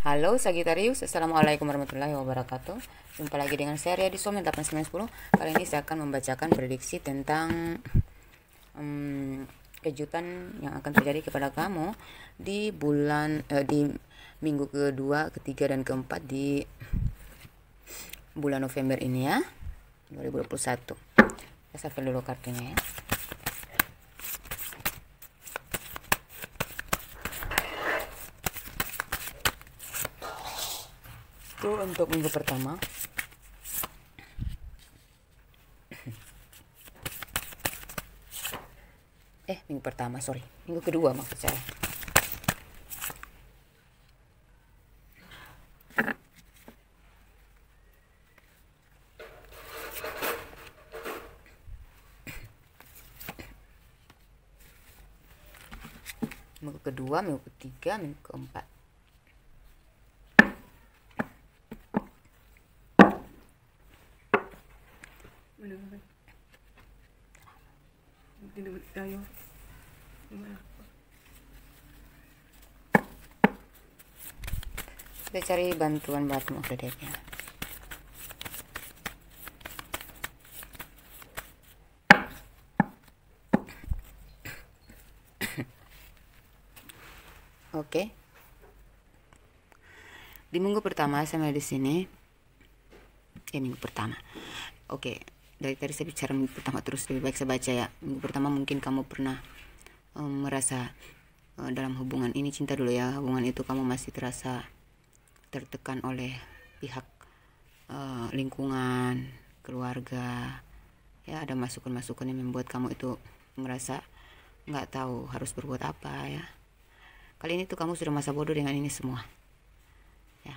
Halo Sagittarius, Assalamualaikum warahmatullahi wabarakatuh. Jumpa lagi dengan saya Ria di Soulmate 8910. Kali ini saya akan membacakan prediksi tentang kejutan yang akan terjadi kepada kamu di di minggu kedua, ketiga, dan keempat di bulan November ini ya, 2021. Saya shuffle dulu kartunya ya. Itu untuk minggu pertama. Minggu pertama, sorry. Minggu kedua maksud saya. Minggu kedua, minggu ketiga, minggu keempat. Kita cari bantuan buatmu kreditnya. Oke. Di minggu pertama sama di sini. Minggu pertama. Oke. Dari tadi saya bicara minggu pertama terus, lebih baik saya baca ya. Minggu pertama mungkin kamu pernah merasa dalam hubungan ini, cinta dulu ya, hubungan itu kamu masih terasa tertekan oleh pihak lingkungan, keluarga ya, ada masukan-masukan yang membuat kamu itu merasa nggak tahu harus berbuat apa ya. Kali ini tuh kamu sudah masa bodoh dengan ini semua ya.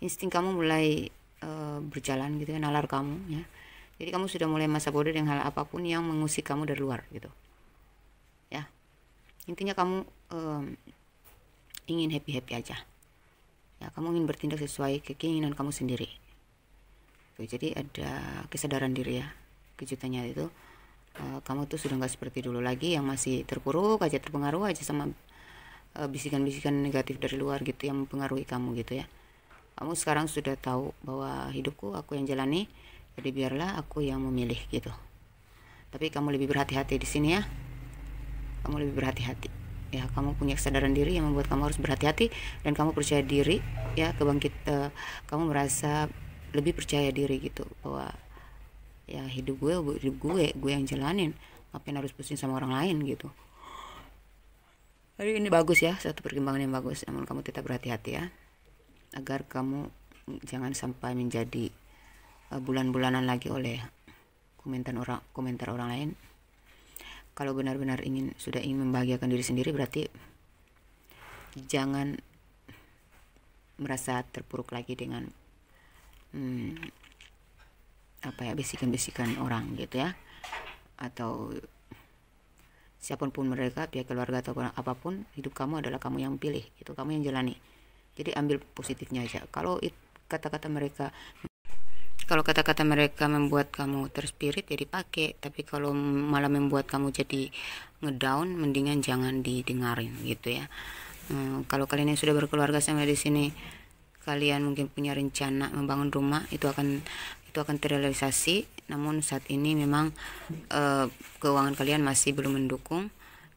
Insting kamu mulai berjalan gitu ya, nalar kamu ya. Jadi kamu sudah mulai masa bodoh dengan hal apapun yang mengusik kamu dari luar gitu ya. Intinya kamu ingin happy-happy aja ya, kamu ingin bertindak sesuai keinginan kamu sendiri tuh. Jadi ada kesadaran diri ya. Kejutannya itu kamu tuh sudah nggak seperti dulu lagi yang masih terpuruk aja, terpengaruh aja sama bisikan-bisikan negatif dari luar gitu yang mempengaruhi kamu gitu ya. Kamu sekarang sudah tahu bahwa hidupku aku yang jalani, jadi biarlah aku yang memilih gitu. Tapi kamu lebih berhati-hati di sini ya. Kamu lebih berhati-hati ya. Kamu punya kesadaran diri yang membuat kamu harus berhati-hati, dan kamu percaya diri ya, kamu merasa lebih percaya diri gitu bahwa ya hidup gue yang jalanin, ngapain harus pusing sama orang lain gitu. Jadi ini bagus ya, satu perkembangan yang bagus. Namun kamu tetap berhati-hati ya, agar kamu jangan sampai menjadi bulan-bulanan lagi oleh komentar orang lain. Kalau benar-benar sudah ingin membahagiakan diri sendiri, berarti jangan merasa terpuruk lagi dengan bisikan-bisikan orang gitu ya, atau siapapun mereka, pihak keluarga atau apapun. Hidup kamu adalah kamu yang pilih, itu kamu yang jalani. Jadi ambil positifnya aja. Kalau kata-kata mereka membuat kamu terspirit, ya dipakai. Tapi kalau malah membuat kamu jadi ngedown, mendingan jangan didengarin gitu ya. Kalau kalian yang sudah berkeluarga sampai di sini, kalian mungkin punya rencana membangun rumah, itu akan terrealisasi. Namun saat ini memang keuangan kalian masih belum mendukung,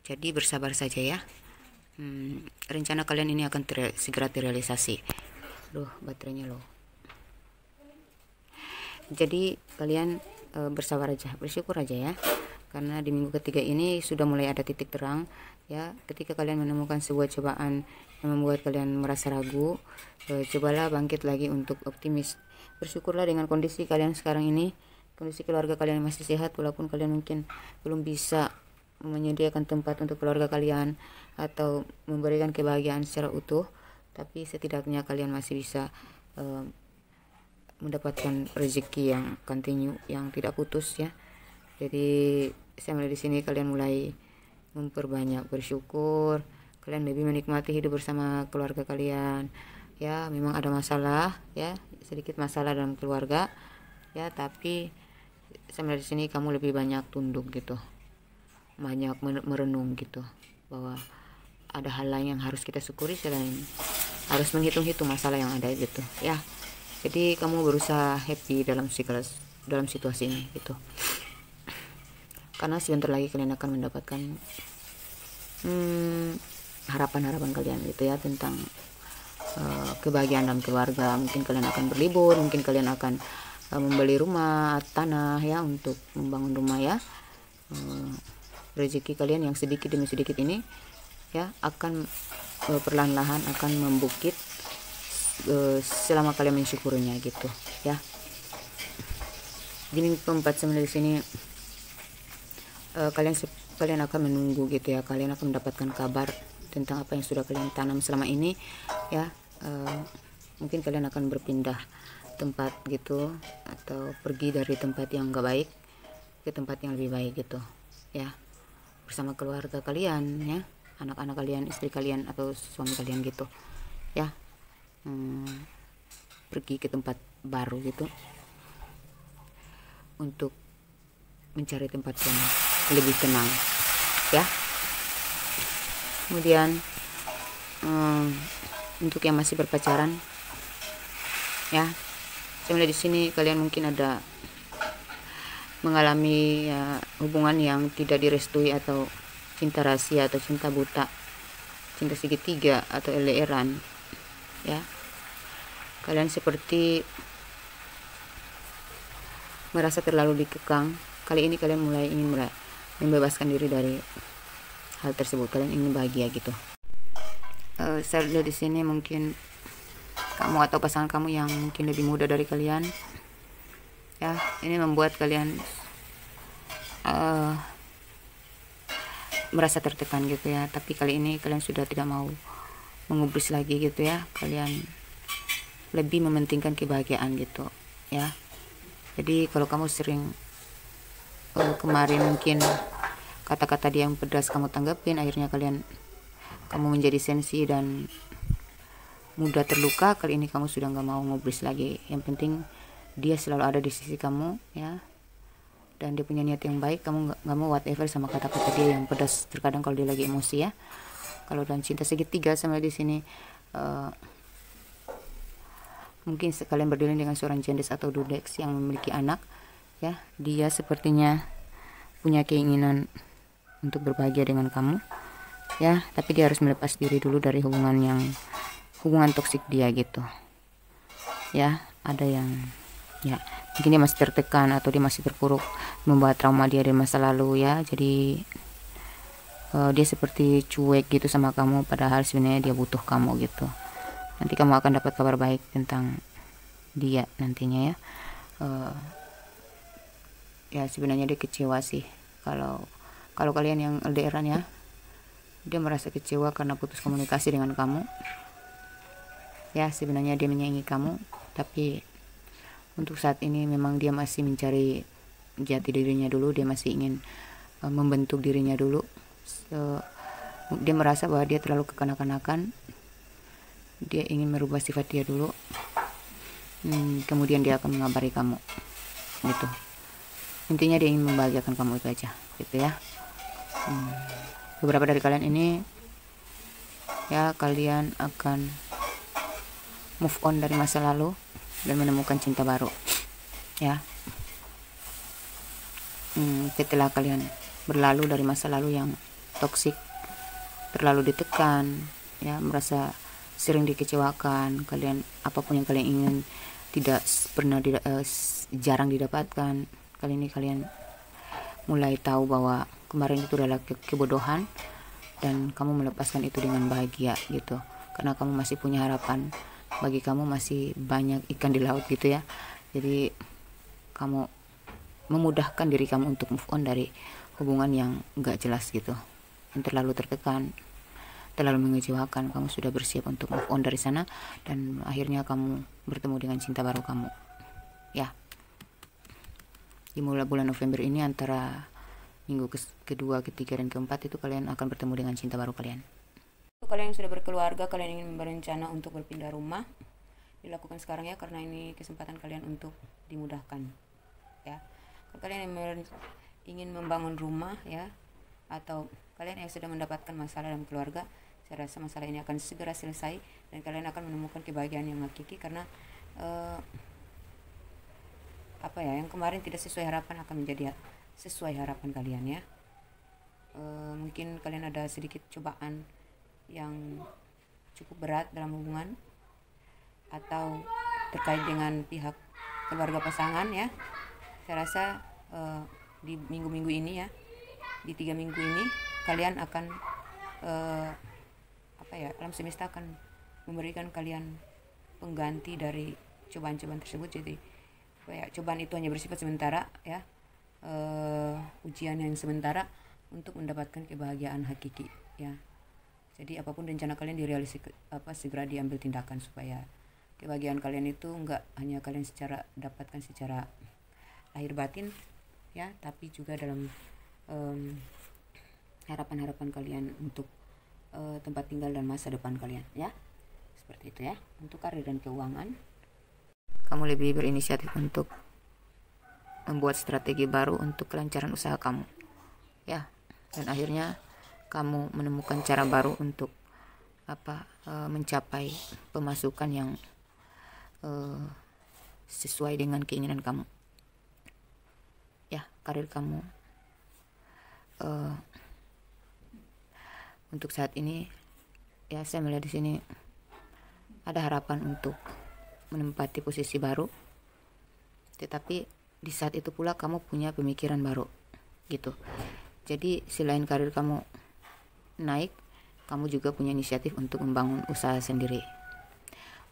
jadi bersabar saja ya. Rencana kalian ini akan segera terrealisasi. Baterainya low. Jadi kalian bersabar aja, bersyukur aja ya, karena di minggu ketiga ini sudah mulai ada titik terang ya. Ketika kalian menemukan sebuah cobaan yang membuat kalian merasa ragu, cobalah bangkit lagi untuk optimis. Bersyukurlah dengan kondisi kalian sekarang ini, kondisi keluarga kalian masih sehat, walaupun kalian mungkin belum bisa menyediakan tempat untuk keluarga kalian atau memberikan kebahagiaan secara utuh, tapi setidaknya kalian masih bisa mendapatkan rezeki yang continue, yang tidak putus ya. Jadi saya mulai di sini, kalian mulai memperbanyak bersyukur, kalian lebih menikmati hidup bersama keluarga kalian ya. Memang ada masalah ya, sedikit masalah dalam keluarga ya, tapi sampai di sini kamu lebih banyak tunduk gitu, banyak merenung gitu, bahwa ada hal lain yang harus kita syukuri selain harus menghitung-hitung masalah yang ada gitu ya. Jadi kamu berusaha happy dalam situasi ini gitu, karena sebentar lagi kalian akan mendapatkan harapan-harapan kalian gitu ya, tentang kebahagiaan dalam keluarga. Mungkin kalian akan berlibur, mungkin kalian akan membeli rumah, tanah ya, untuk membangun rumah ya. Rezeki kalian yang sedikit demi sedikit ini ya akan perlahan-lahan akan membukit selama kalian mensyukurinya gitu ya. Gini keempat sebenarnya di sini kalian akan menunggu gitu ya, kalian akan mendapatkan kabar tentang apa yang sudah kalian tanam selama ini ya. Mungkin kalian akan berpindah tempat gitu, atau pergi dari tempat yang gak baik ke tempat yang lebih baik gitu ya, bersama keluarga kalian ya, anak-anak kalian, istri kalian atau suami kalian gitu ya. Pergi ke tempat baru gitu untuk mencari tempat yang lebih tenang ya. Kemudian untuk yang masih berpacaran ya, saya melihat di sini kalian mungkin ada mengalami ya, hubungan yang tidak direstui, atau cinta rahasia, atau cinta buta, cinta segitiga, atau LDRan ya. Kalian seperti merasa terlalu dikekang. Kali ini kalian mulai ingin membebaskan diri dari hal tersebut. Kalian ingin bahagia gitu. Saya lihat di sini mungkin kamu atau pasangan kamu yang mungkin lebih muda dari kalian ya, ini membuat kalian merasa tertekan gitu ya. Tapi kali ini kalian sudah tidak mau mengubris lagi gitu ya. Kalian lebih mementingkan kebahagiaan gitu ya. Jadi kalau kamu sering kemarin mungkin kata-kata dia yang pedas kamu tanggapin, akhirnya kamu menjadi sensi dan mudah terluka. Kali ini kamu sudah nggak mau ngubris lagi. Yang penting dia selalu ada di sisi kamu ya, dan dia punya niat yang baik. Kamu nggak mau whatever sama kata-kata dia yang pedas terkadang kalau dia lagi emosi ya. Kalau dalam cinta segitiga sama di sini mungkin sekalian berdiri dengan seorang jendis atau dudex yang memiliki anak ya. Dia sepertinya punya keinginan untuk berbahagia dengan kamu ya, tapi dia harus melepas diri dulu dari hubungan toksik dia gitu ya. Ada yang ya mungkin dia masih tertekan atau dia masih terpuruk membawa trauma dia dari masa lalu ya. Jadi dia seperti cuek gitu sama kamu, padahal sebenarnya dia butuh kamu gitu. Nanti kamu akan dapat kabar baik tentang dia nantinya ya. Ya sebenarnya dia kecewa sih kalau kalian yang LDRan ya. Dia merasa kecewa karena putus komunikasi dengan kamu ya. Sebenarnya dia menyayangi kamu, tapi untuk saat ini memang dia masih mencari jati dirinya dulu. Dia masih ingin membentuk dirinya dulu. Dia merasa bahwa dia terlalu kekanak-kanakan. Dia ingin merubah sifat dia dulu. Kemudian dia akan mengabari kamu gitu. Intinya dia ingin membahagiakan kamu, itu aja gitu ya. Beberapa dari kalian ini ya, kalian akan move on dari masa lalu dan menemukan cinta baru ya. Setelah kalian berlalu dari masa lalu yang toksik, terlalu ditekan ya, merasa sering dikecewakan, kalian apapun yang kalian ingin tidak pernah jarang didapatkan. Kali ini kalian mulai tahu bahwa kemarin itu adalah kebodohan, dan kamu melepaskan itu dengan bahagia gitu, karena kamu masih punya harapan. Bagi kamu masih banyak ikan di laut gitu ya. Jadi kamu memudahkan diri kamu untuk move on dari hubungan yang gak jelas gitu, yang terlalu tertekan, terlalu mengecewakan. Kamu sudah bersiap untuk move on dari sana, dan akhirnya kamu bertemu dengan cinta baru kamu ya. Di mulai bulan November ini, antara minggu kedua, ketiga, dan keempat itu kalian akan bertemu dengan cinta baru kalian. Kalian yang sudah berkeluarga, kalian ingin berencana untuk berpindah rumah, dilakukan sekarang ya, karena ini kesempatan kalian untuk dimudahkan ya. Kalau kalian yang ingin membangun rumah ya, atau kalian yang sudah mendapatkan masalah dalam keluarga, saya rasa masalah ini akan segera selesai dan kalian akan menemukan kebahagiaan yang hakiki, karena yang kemarin tidak sesuai harapan akan menjadi sesuai harapan kalian ya. Mungkin kalian ada sedikit cobaan yang cukup berat dalam hubungan atau terkait dengan pihak keluarga pasangan ya. Saya rasa di minggu-minggu ini ya, di 3 minggu ini kalian akan alam semesta akan memberikan kalian pengganti dari cobaan-cobaan tersebut. Jadi cobaan itu hanya bersifat sementara ya, ujian yang sementara untuk mendapatkan kebahagiaan hakiki ya. Jadi apapun rencana kalian segera diambil tindakan supaya kebahagiaan kalian itu enggak hanya kalian dapatkan secara lahir batin ya, tapi juga dalam harapan-harapan kalian untuk tempat tinggal dan masa depan kalian ya. Seperti itu ya. Untuk karir dan keuangan, kamu lebih berinisiatif untuk membuat strategi baru untuk kelancaran usaha kamu ya, dan akhirnya kamu menemukan cara baru untuk mencapai pemasukan yang sesuai dengan keinginan kamu ya. Karir kamu untuk saat ini ya, saya melihat di sini ada harapan untuk menempati posisi baru, tetapi di saat itu pula kamu punya pemikiran baru gitu. Jadi selain karir kamu naik, kamu juga punya inisiatif untuk membangun usaha sendiri,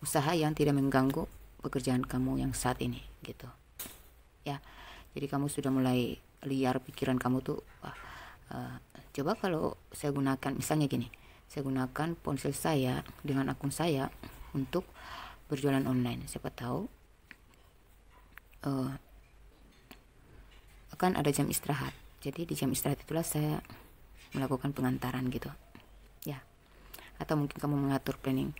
usaha yang tidak mengganggu pekerjaan kamu yang saat ini gitu ya. Jadi kamu sudah mulai liar pikiran kamu tuh, coba kalau saya gunakan, misalnya gini, saya gunakan ponsel saya dengan akun saya untuk berjualan online, siapa tahu akan ada jam istirahat. Jadi di jam istirahat itulah saya melakukan pengantaran gitu ya. Atau mungkin kamu mengatur planning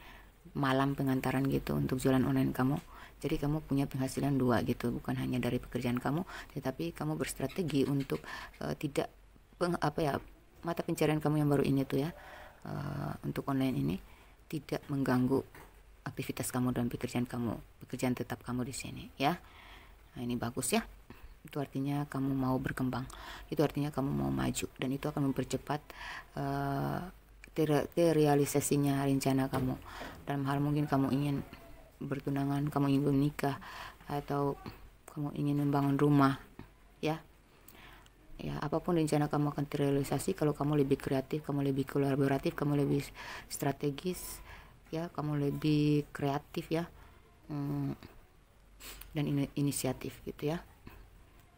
malam pengantaran gitu untuk jualan online kamu. Jadi kamu punya penghasilan 2 gitu, bukan hanya dari pekerjaan kamu, tetapi kamu berstrategi untuk tidak mata pencarian kamu yang baru ini tuh ya, untuk online ini tidak mengganggu aktivitas kamu dan pekerjaan tetap kamu di sini ya. Nah, ini bagus ya. Itu artinya kamu mau berkembang, itu artinya kamu mau maju, dan itu akan mempercepat terrealisasinya rencana kamu. Dalam hal mungkin kamu ingin bertunangan, kamu ingin menikah, atau kamu ingin membangun rumah ya. Apapun rencana kamu akan terrealisasi kalau kamu lebih kreatif, kamu lebih kolaboratif, kamu lebih strategis ya, kamu lebih kreatif ya, dan inisiatif gitu ya.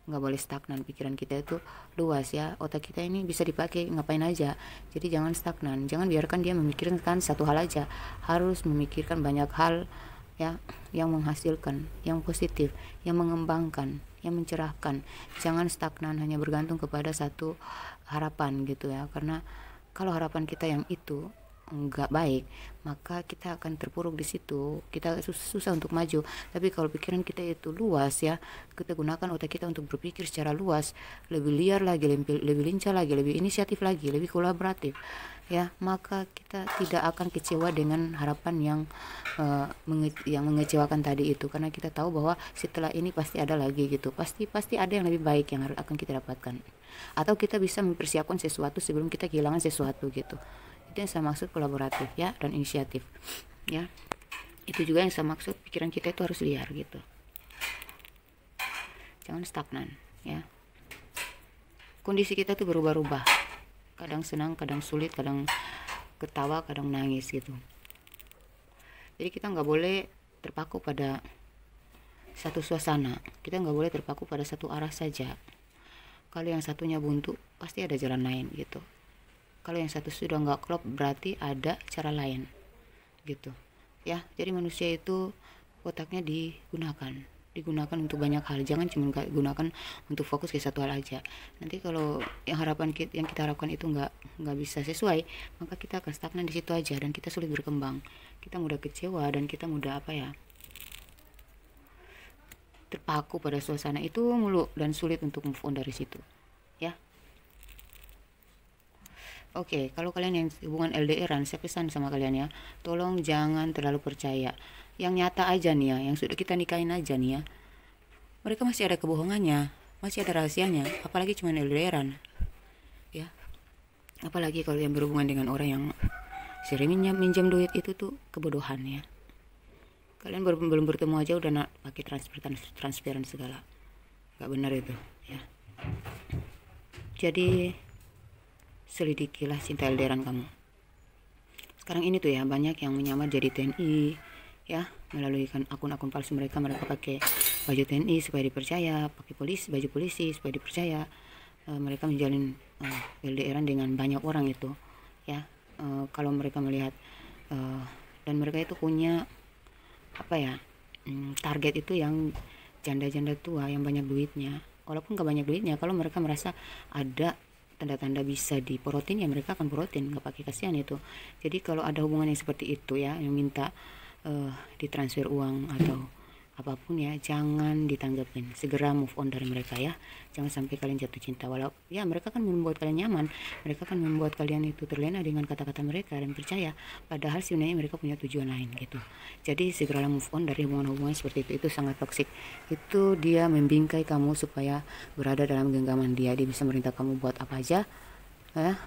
Nggak boleh stagnan, pikiran kita itu luas ya, otak kita ini bisa dipakai ngapain aja. Jadi jangan stagnan, jangan biarkan dia memikirkan satu hal aja, harus memikirkan banyak hal ya, yang menghasilkan, yang positif, yang mengembangkan, yang mencerahkan. Jangan stagnan hanya bergantung kepada satu harapan gitu ya, karena kalau harapan kita yang itu enggak baik, maka kita akan terpuruk di situ, kita susah untuk maju. Tapi kalau pikiran kita itu luas ya, kita gunakan otak kita untuk berpikir secara luas, lebih liar lagi, lebih lincah lagi, lebih inisiatif lagi, lebih kolaboratif ya, maka kita tidak akan kecewa dengan harapan yang mengecewakan tadi itu, karena kita tahu bahwa setelah ini pasti ada lagi gitu, pasti ada yang lebih baik yang akan kita dapatkan, atau kita bisa mempersiapkan sesuatu sebelum kita kehilangan sesuatu gitu. Itu yang saya maksud kolaboratif ya, dan inisiatif ya. Itu juga yang saya maksud pikiran kita itu harus liar gitu, jangan stagnan ya. Kondisi kita tuh berubah-ubah, kadang senang, kadang sulit, kadang ketawa, kadang nangis gitu. Jadi kita nggak boleh terpaku pada satu suasana, kita nggak boleh terpaku pada satu arah saja. Kalau yang satunya buntu, pasti ada jalan lain gitu. Kalau yang satu sudah nggak klop, berarti ada cara lain gitu ya. Jadi manusia itu otaknya digunakan untuk banyak hal, jangan cuma gunakan untuk fokus ke satu hal aja. Nanti kalau yang kita harapkan itu nggak bisa sesuai, maka kita akan stagnan di situ aja, dan kita sulit berkembang, kita mudah kecewa, dan kita mudah terpaku pada suasana itu mulu, dan sulit untuk move on dari situ ya. Oke, kalau kalian yang hubungan LDRan, saya pesan sama kalian ya, tolong jangan terlalu percaya. Yang nyata aja nih ya, yang sudah kita nikahin aja nih ya, mereka masih ada kebohongannya, masih ada rahasianya, apalagi cuma LDRan, ya. Apalagi kalau yang berhubungan dengan orang yang sering minjam duit, itu tuh kebodohan ya. Kalian belum bertemu aja udah nak pakai transferan segala, nggak benar itu ya. Jadi selidikilah cinta LDRan kamu. Sekarang ini tuh ya, banyak yang menyamar jadi TNI ya, melalui akun-akun palsu mereka pakai baju TNI supaya dipercaya, pakai baju polisi supaya dipercaya. Mereka menjalin LDRan dengan banyak orang itu ya. Kalau mereka melihat dan mereka itu punya apa ya, target itu yang janda-janda tua yang banyak duitnya. Walaupun gak banyak duitnya, kalau mereka merasa ada tanda-tanda bisa diporotin, ya mereka akan porotin, nggak pakai kasihan itu. Jadi kalau ada hubungan yang seperti itu ya, yang minta ditransfer uang atau apapun ya, jangan ditanggapin, segera move on dari mereka ya. Jangan sampai kalian jatuh cinta. Walau ya mereka kan membuat kalian nyaman, mereka kan membuat kalian itu terlena dengan kata-kata mereka dan percaya, padahal sebenarnya mereka punya tujuan lain gitu. Jadi segera move on dari hubungan-hubungan seperti itu sangat toksik. Itu dia membingkai kamu supaya berada dalam genggaman dia bisa merintah kamu buat apa aja ya.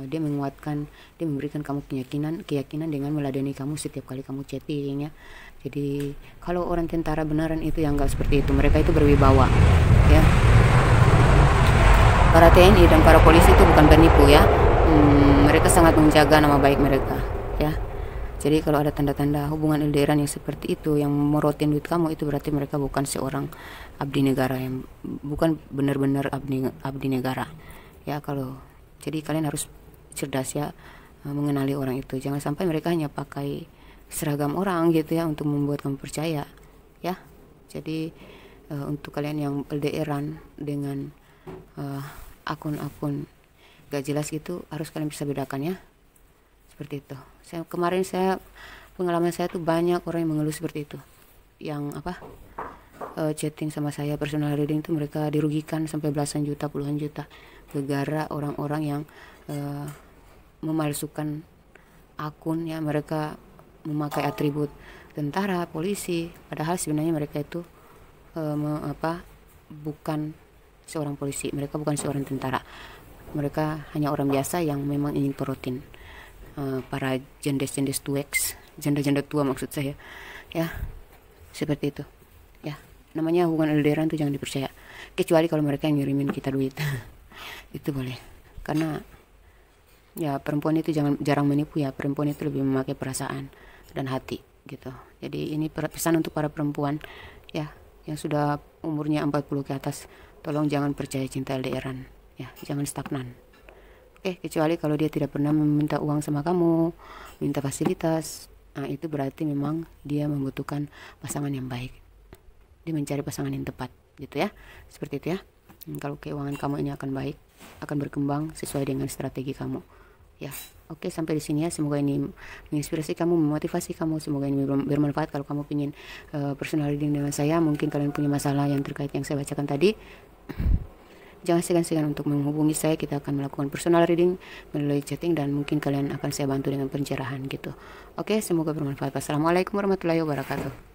Dia menguatkan, dia memberikan kamu keyakinan dengan meladeni kamu setiap kali kamu chatting ya. Jadi kalau orang tentara beneran itu yang enggak seperti itu, mereka itu berwibawa ya. Para TNI dan para polisi itu bukan penipu ya. Mereka sangat menjaga nama baik mereka ya. Jadi kalau ada tanda-tanda hubungan LDRan yang seperti itu, yang morotin duit kamu, itu berarti mereka bukan seorang abdi negara, yang bukan benar-benar abdi negara ya. Kalau jadi kalian harus cerdas ya, mengenali orang itu. Jangan sampai mereka hanya pakai seragam orang gitu ya untuk membuat kamu percaya ya. Jadi untuk kalian yang LDRan dengan akun-akun gak jelas gitu, harus kalian bisa bedakan ya. Seperti itu. Kemarin pengalaman saya tuh banyak orang yang mengeluh seperti itu, yang chatting sama saya personal reading tuh mereka dirugikan sampai belasan juta, puluhan juta, gara-gara orang-orang yang memalsukan akun ya. Mereka memakai atribut tentara, polisi, padahal sebenarnya mereka itu bukan seorang polisi, mereka bukan seorang tentara, mereka hanya orang biasa yang memang ingin porotin para jendes-jendes tueks, janda-janda tua maksud saya ya. Seperti itu ya, namanya hubungan LDRan itu jangan dipercaya, kecuali kalau mereka yang ngirimin kita duit itu boleh, karena ya perempuan itu jarang menipu ya. Perempuan itu lebih memakai perasaan dan hati gitu. Jadi ini pesan untuk para perempuan ya yang sudah umurnya 40 ke atas, tolong jangan percaya cinta LDRan ya, jangan stagnan. Kecuali kalau dia tidak pernah meminta uang sama kamu, minta fasilitas, nah itu berarti memang dia membutuhkan pasangan yang baik, dia mencari pasangan yang tepat gitu ya. Seperti itu ya. Kalau keuangan kamu ini akan baik, akan berkembang sesuai dengan strategi kamu ya. Oke, sampai di sini ya. Semoga ini menginspirasi kamu, memotivasi kamu. Semoga ini bermanfaat. Kalau kamu ingin personal reading dengan saya, mungkin kalian punya masalah yang terkait yang saya bacakan tadi, jangan segan-segan untuk menghubungi saya. Kita akan melakukan personal reading melalui chatting, dan mungkin kalian akan saya bantu dengan pencerahan gitu. Oke, semoga bermanfaat. Wassalamualaikum warahmatullahi wabarakatuh.